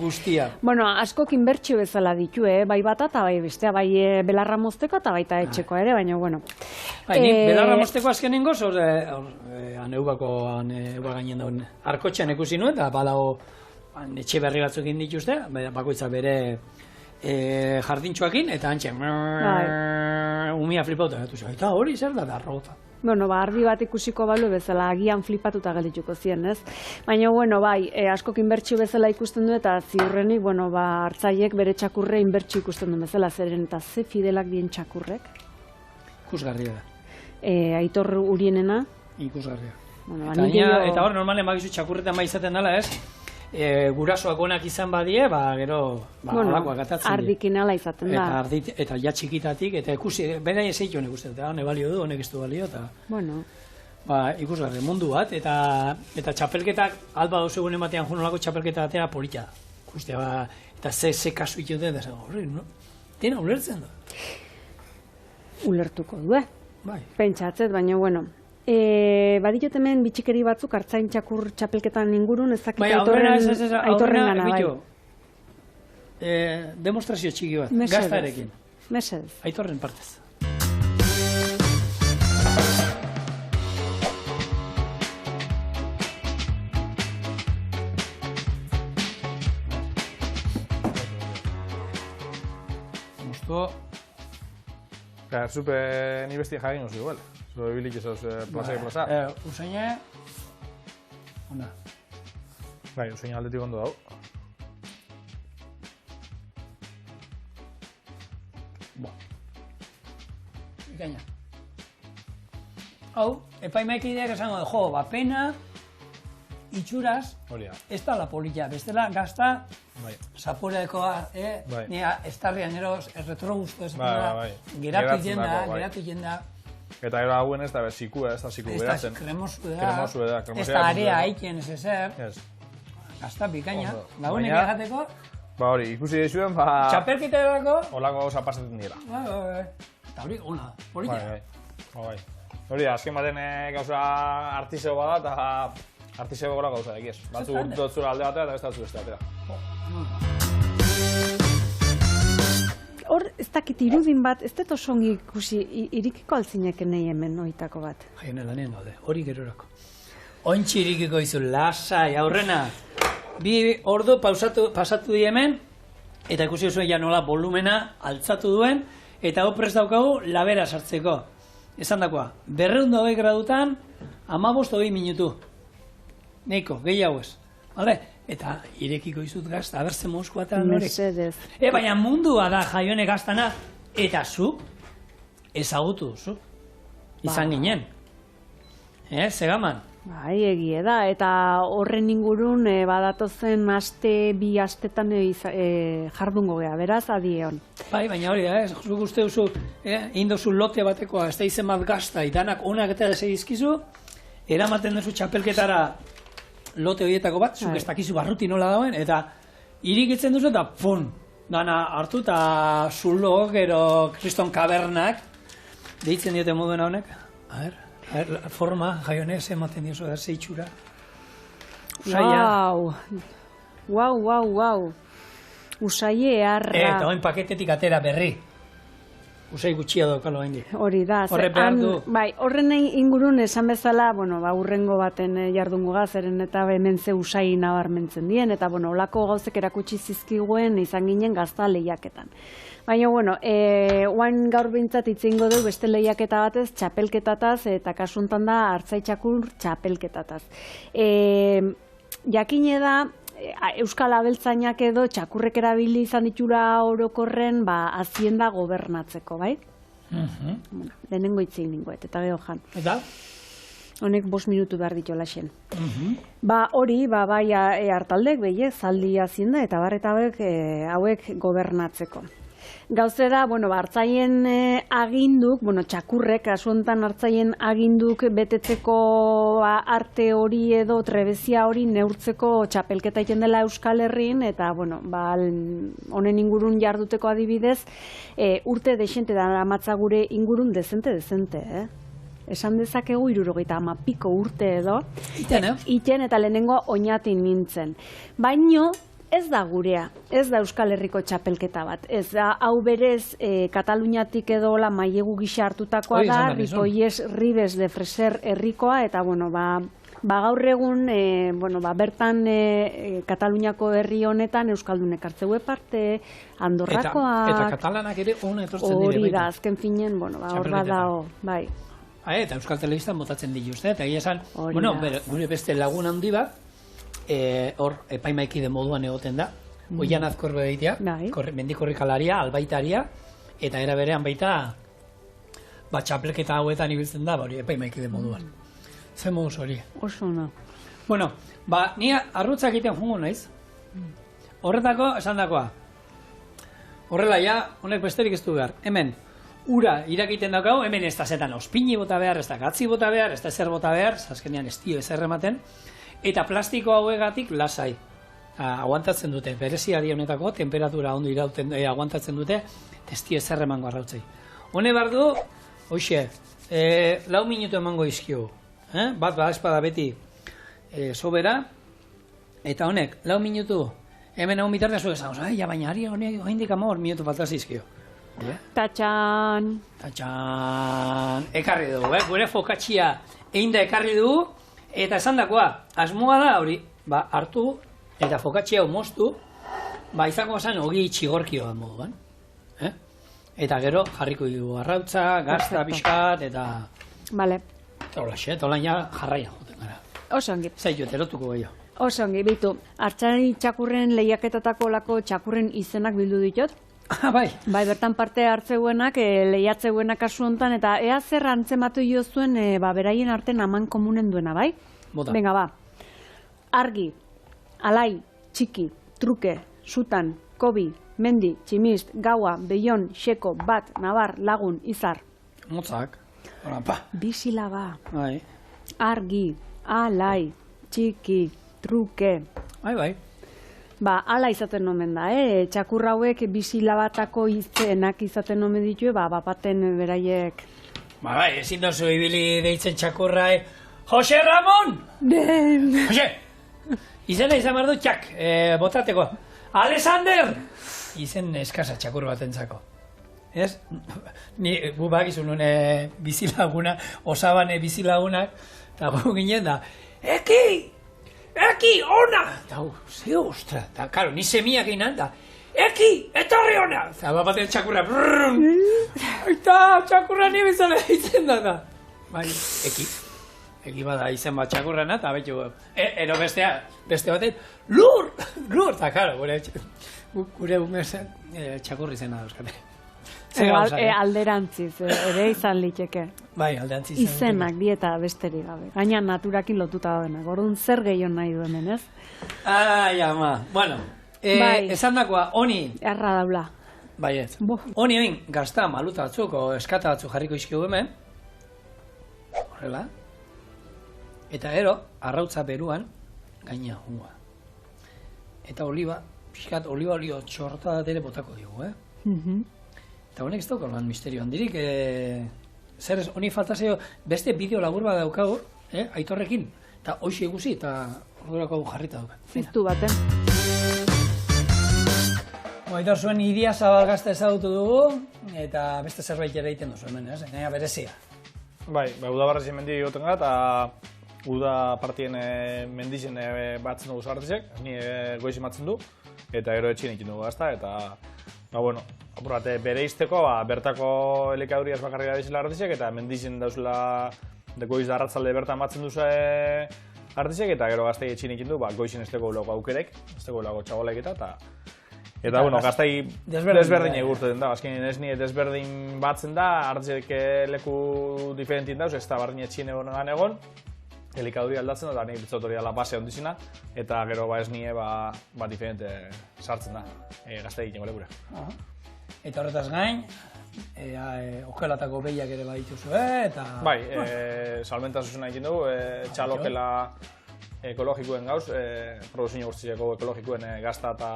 Speaker 1: guztia?
Speaker 2: Askok inbertsio bezala ditu, bai bata eta bai bestea, bai belarra mozteko eta baita etxeko ere, baina,
Speaker 1: belarra mozteko azkenengoz, eubako gainen dauen, arkotxean ikusi nuen, eta badago, etxe berri batzuk egin dituzte, bakoitza bere jardintxoakin, eta antxe, umia flipauta gatu zuen. Eta hori zer da robota.
Speaker 2: Ardi bat ikusiko balu bezala, agian flipatuta geldituko ziren, ez? Baina, askok inbertsio bezala ikusten du, eta ziurrenik, hartzaiek bere txakurre inbertsio ikusten du bezala, zeren eta ze fidelak dien txakurrek?
Speaker 1: Ikusgarria da.
Speaker 2: Aitor Urienena?
Speaker 1: Ikusgarria. Eta hor, normalen bakizu txakurretan izaten dela, ez? Gurasoak onak izan badie, gero olakoak atatzen dira.
Speaker 2: Ardikin ala izaten da.
Speaker 1: Eta ja txikitatik, eta ikusi, bera ezeituen ikusten, eta honek balio du, honek ez du balio, eta... Ikusgarri, mundu bat, eta txapelketak, alba dozu egun ematean junolako txapelketa batera polita. Ikustea, eta ze kasu ituten, eta horre, dena ulertzen da.
Speaker 2: Ulertuko du, pentsatzet, baina, Badilot hemen bitxikeri batzuk hartzain txakur txapelketan ingurun, ez dakit aitorren gana, bai.
Speaker 1: Demostrazio txiki bat, gaztarekin.
Speaker 2: Mesedez.
Speaker 1: Aitorren partez.
Speaker 3: Zupe ni bestia jagin oso igual. Zure bilik esos plaza.
Speaker 1: Usaina... Ona.
Speaker 3: Bai, usaina aldetik ondo dau.
Speaker 1: Ikaina. Hau, epaimaikideak esango du, pena, itxuraz, ez da la polilla, bestela gazta, zaporeakoa, estarrian eros, retrogusto, geratu jenda. Eta
Speaker 3: gero hauen ez da zikua, ez da ziku beratzen.
Speaker 1: Kremosu da, ez da area haiken ez ezer. Gazta pikaina, lagunek egateko.
Speaker 3: Ba hori, ikusi dizuen,
Speaker 1: txapelketa erako.
Speaker 3: Olako gauza pasatzen dira.
Speaker 1: Eta hori, ona, polilla.
Speaker 3: Hori, azken baten gauza artiseo bada, eta artiseo gola gauza ekiz. Batzu dotzura alde batera eta beste batzu beste batera.
Speaker 2: Hor, ez dakit irudin bat, ez dut osongi ikusi, irikiko alzineke nahi hemen oitako bat.
Speaker 1: Jaione lanien daude, hori gerorako. Ontsi irikiko izu, lasai, aurrena. Bi ordu pasatu di hemen, eta ikusi zuen ja nola volumena altzatu duen, eta hau prest daukagu labera sartzeko. Esan dakoa, 220 gradutan, 15-20 minutu. Neiko, gehiago ez. Eta irekiko izut gazta, abertze mozku batean hori.
Speaker 2: Mercedes.
Speaker 1: Baina mundua da Jaione gaztana, eta zu, ezagutu duzu. Izan ginen. Segaman.
Speaker 2: Bai, egie da, eta horren ingurun badatozen bi astetan jardungo gea, beraz, adion.
Speaker 1: Bai, baina hori da, zuk uste duzu, indozu lote batekoa, ez da izen bat gazta, itanak onak eta segizkizu, eramaten duzu txapelketara lote horietako bat, zuk ez dakizu barruti nola dauen, eta irikitzen duzu eta pun, dana hartu eta zulo, gero kriston kabernak, deitzen diote moduen honek, a ver, forma, Jaione, ematen diozu da, zeitxura.
Speaker 2: Uau. Usaie harra.
Speaker 1: Eta oin paketetik atera berri. Usai gutxia daukalo hain di.
Speaker 2: Hori da.
Speaker 1: Horre behar du.
Speaker 2: Bai, horren ingurun esan bezala, urrengo baten jardungo gazeren eta hemen ze usai nabarmentzen dien, eta olako gauzek erakutsi zizkiguen izan ginen gazta lehiaketan. Baina, oain gaur behintzat itzingo du beste lehiaketa batez, txapelketataz, eta kasuntan da hartzaitxakur txapelketataz. Jakine da, Euskal Abeltzainak edo txakurrek erabili izan ditula orokorren hazienda gobernatzeko, bai? Lehenengo itzin ningoet, eta geho jan.
Speaker 1: Eta?
Speaker 2: Honek 5 minutu behar ditu laxen. Hori, bai hartaldek, behiek, zaldi hazienda, eta hauek gobernatzeko. Gauzera, hartzaien aginduk, txakurrek, asuntan hartzaien aginduk betetzeko arte hori edo trebezia hori neurtzeko txapelketa iten dela Euskal Herrin, eta, honen ingurun jarduteko adibidez, urte desente da amatza gure ingurun dezente, Esan dezakegu 70 piko urte edo, iten eta lehenengo oinatin nintzen. Baino, ez da gurea, ez da Euskal Herriko txapelketa bat. Ez da, hau berez, Kataluniatik edo mailegu gisa hartutakoa da, Ripollès Ribes de Freser herrikoa, eta, gaur egun, bertan Kataluniako herri honetan Euskaldunek hartzeue parte, Andorrakoak...
Speaker 1: Eta katalanak ere hona etortzen dire.
Speaker 2: Hori da, azken finen, hor badao, bai.
Speaker 1: Eta Euskal Telebistan botatzen dituzte, eta esan, gure beste lagun handi bat, hor epaimaikide moduan egoten da, Oian Azkorbe deitea, mendikorrikalaria, albaitaria, eta era berean baita txapelketa hauetan ibiltzen da, epaimaikide moduan. Zer moduz hori?
Speaker 2: Oso na.
Speaker 1: Ni arrutzak egiten jungo naiz. Horretako, esan dakoa. Horrela, honek besterik ez du behar. Hemen, ura irakiten daukagu, hemen ez da zetan ospini bota behar, ez da gatzi bota behar, ez da ezer bota behar, azkenean ez dio ezer ematen, eta plastiko hauegatik lasai. Aguantatzen dute, berezia di honetako, temperatura ondo irauten aguantatzen dute, ez dio ezer emango arrautzei. Hone behar du, hoxe, 4 minutu emango izkio. Bat espada beti sobera, eta honek, 4 minutu, hemen egon bitartea zuek esan, baina ari honek oindik 10 minutu faltaz izkio.
Speaker 2: Tatxan!
Speaker 1: Tatxan! Ekarri dugu, gure fokatxia egin da ekarri dugu, eta esan dakoa, asmoa da hori, hartu eta fokatxia moztu, izango zen ogi txigorkioan moduan. Eta gero jarriko dugu arrautza, gazta, pixkat, eta...
Speaker 2: Bale.
Speaker 1: Eta hola xe, eta hola jarraian joten gara.
Speaker 2: Oso ongi.
Speaker 1: Zaitu, erotuko gehiago.
Speaker 2: Oso ongi, bitu. Artxari txakurren lehiaketatako lako txakurren izenak bildu ditot?
Speaker 1: Bai.
Speaker 2: Bai, bertan parte hartzeuenak, lehiatzeuenak kasu honetan, eta ea zer antzematu jo zuen, beraien arten aman komunen duena, bai?
Speaker 1: Bota.
Speaker 2: Venga, ba. Argi, alai, txiki, truke, sutan, kobi, mendi, tximist, gaua, beion, xeko, bat, nabar, lagun, izar.
Speaker 1: Motzak. Hola, pa.
Speaker 2: Bisilaba.
Speaker 1: Bai.
Speaker 2: Argi, alai, txiki, truke.
Speaker 1: Bai.
Speaker 2: Ala izaten omen da, txakur hauek bisilabatako izenak izaten omen ditu, bapaten beraiek...
Speaker 1: Bai, ezin dozu ibili deitzen txakurra, Jose Ramon! Jose! Izena izan behar du txak, botateko. Alexander! Izen eskasa txakur batentzako. Ez? Ni gu bakizu nune bizilaguna, osabane bizilagunak, eta gu ginen da, Eki, ona! Eta ze ostra, eta karo, ni semiak inan da, Eki, etorri ona! Eta bapaten txakurra, eta txakurra ni bizala ditzen da. Bai, Eki bada izen bat txakurrana, eta betu, ero beste baten, lur! Eta karo, gure umezen txakurri zena dauzkate.
Speaker 2: Alderantziz, ere izan liteke.
Speaker 1: Bai, alderantziz.
Speaker 2: Izenak, dieta besterik gabe. Gaina naturakin lotuta daudenak. Orduan zer gehiago nahi duen, ez?
Speaker 1: Ai, ama. Bueno, esan dakoa, honi...
Speaker 2: Erra daula.
Speaker 1: Bai, ez. Honi egin gazta maluta batzuk, o eskata batzuk jarriko izkigu hemen. Horrela. Eta gero, arrautza beruan, gaina hungoa. Eta oliba, pixkat oliba olio txorta ere botako dugu, Eta honek ez dauko lan misterio handirik, zer ez, honi faltazio beste bideo labur bat daukagu, Aitorrekin, eta hoxe eguzi, eta horrelako jarrita dauka.
Speaker 2: Ziztu baten.
Speaker 1: Aitor zuen Idia Zabal gazta ezagutu dugu, eta beste zerbait ere egiten duzu hemen, ez? Gaina berezia.
Speaker 3: Bai, udabarrezi mendi egoten gara, eta uda partien mendizen batzen dugu zartizek, ni goizi matzen du, eta gero etxien egiten dugu gazta, eta apurate bere izteko, bertako elikaduriaz bakarrik da bizela artizek, eta mendizen dauzela goiz da arratzalde bertan batzen duzu artizek, eta gero gaztei etxien egiten du, goizin ez teko ulako aukerek, ez teko ulako txabolek eta gaztei desberdin egurten da, azkenean ez nire desberdin batzen da, artizek leku diferentin dauz, ez da bardin etxien egon, elikaduri aldatzen da, eta nik bitzot hori dela base ondizina, eta gero ez nire diferente sartzen da, gaztei egiten lekura.
Speaker 1: Eta horretaz gain, okelatako behiak ere badituzu, eta...
Speaker 3: Bai, salmenta zuzena egin dugu, txalokela ekologikoen gauz, produzio guztiako ekologikoen gazta eta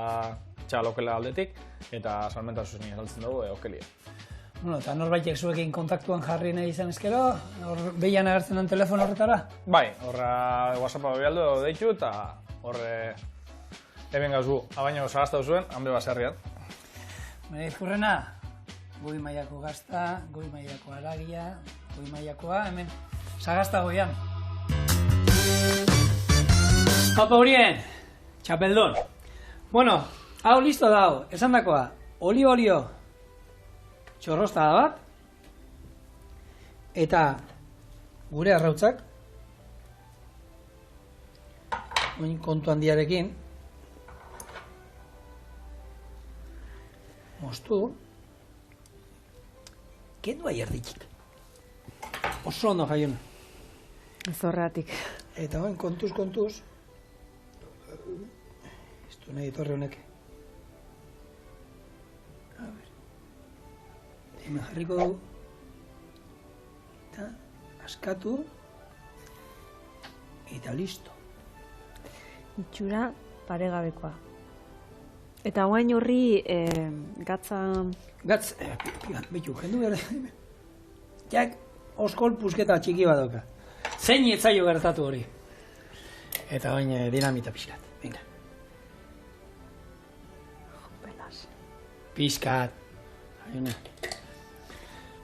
Speaker 3: txalokela aldetik, eta salmenta zuzena saltzen dugu okelia.
Speaker 1: Eta norbaitek zuekin kontaktuan jarri nahi izan ezkero, hor behian agertzen den telefono horretara?
Speaker 3: Bai, horra WhatsAppa behialdo deitu, eta horre eben gauz gu, abaino sagazta duzuen, hambre baserrian.
Speaker 1: Baina izkurrena, goi mailako gazta, goi mailako haragia, goi mailakoa, hemen, sagazta goian. Haupa horien, txapeldon. Bueno, hau listo dago, esan dakoa, olio, txorrosta da bat, eta gure arrautzak, oin kontu handiarekin, moztu, kendu ahi erditxik. Oso ondo jaiona.
Speaker 2: Ez horretik.
Speaker 1: Eta oin kontuz, ez du nahi etorre honek. A ver. Hemen jarriko dugu. Eta askatu. Eta listo.
Speaker 2: Itxura paregabekoa. Eta guain horri gatza...
Speaker 1: Gatz, behitu, jendu behar. Jak, oskol pusketa txiki badoka. Zein etzaio gertatu hori. Eta bain dinamita pixkat. Venga. Pixkat.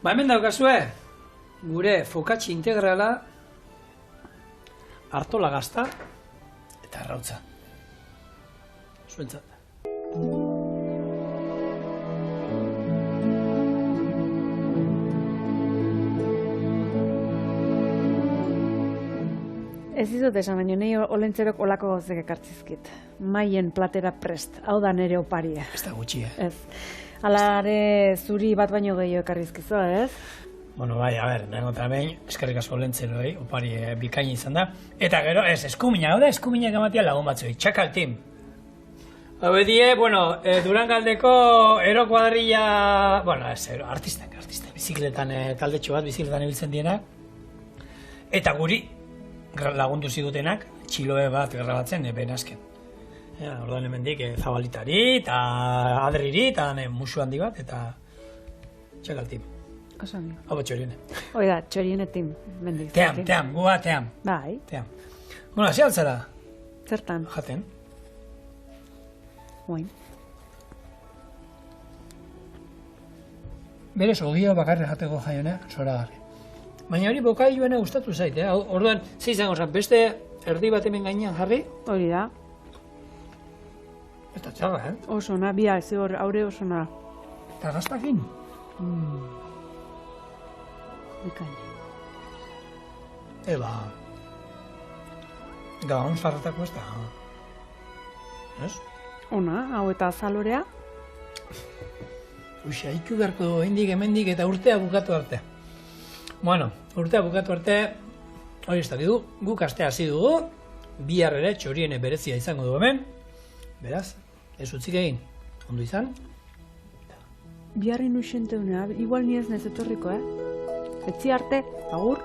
Speaker 1: Ba, hemen daukazue, gure fokatxi integrala, artola gazta eta arrautza. Zuentzat.
Speaker 2: Ez dizut esan, baina nahi olentzerok olako gauzek ekartzizkit. Maien platera prest, hau da nere oparia.
Speaker 1: Ez da gutxi,
Speaker 2: Ez. Alare zuri bat baino gehiago ekarrizkizu, ez?
Speaker 1: Bueno, bai, a ber, nengo eta behin, eskerrik asko olentzeroi, opari bikaini izan da. Eta gero, ez, eskumina, hau da eskuminak ematia lagun batzui, txakal tim. Hau die, bueno, Durangaldeko ero kuadrilla, bueno, ez, artistak, bizikletan, taldetxo bat, bizikletan ibiltzen dienak. Eta guri, lagundu zigutenak, txiloe bat grabatzen, benazken. Orduan hemendik Zabalitari, eta Adriri, eta musu handi bat, eta txakaltim.
Speaker 2: Oso handi.
Speaker 1: Hau bat txoriene.
Speaker 2: Hoi da, txorienetin, mendik.
Speaker 1: Team, gua team.
Speaker 2: Bai.
Speaker 1: Team. Bueno, hasi altzara.
Speaker 2: Zertan?
Speaker 1: Jaten.
Speaker 2: Oin.
Speaker 1: Berez, ogia bakarri jateko jaioneak, zoragarri. Baina hori bokailuena gustatu zait, Orduan, ze izango zen, beste erdi bat hemen gainean jarri?
Speaker 2: Hori da.
Speaker 1: Ez da txarra,
Speaker 2: Oso na, bia, ez hor, aure oso na.
Speaker 1: Eta gaztakin?
Speaker 2: Bikain.
Speaker 1: Eba. Gaun zarratako ez da. Ez?
Speaker 2: Ona, hau eta azalorea?
Speaker 1: Uxa, iku beharko dugu, hendik, hemendik eta urtea bukatu arte. Bueno, urtea bukatu arte, hori ez dakidu, guk astea hasi dugu, bihar ere txoriene berezia izango dugu hemen. Beraz, ez utzik egin, ondo izan.
Speaker 2: Biharri nuxente unea, igual ni ez nez etorriko, Etzi arte, agur.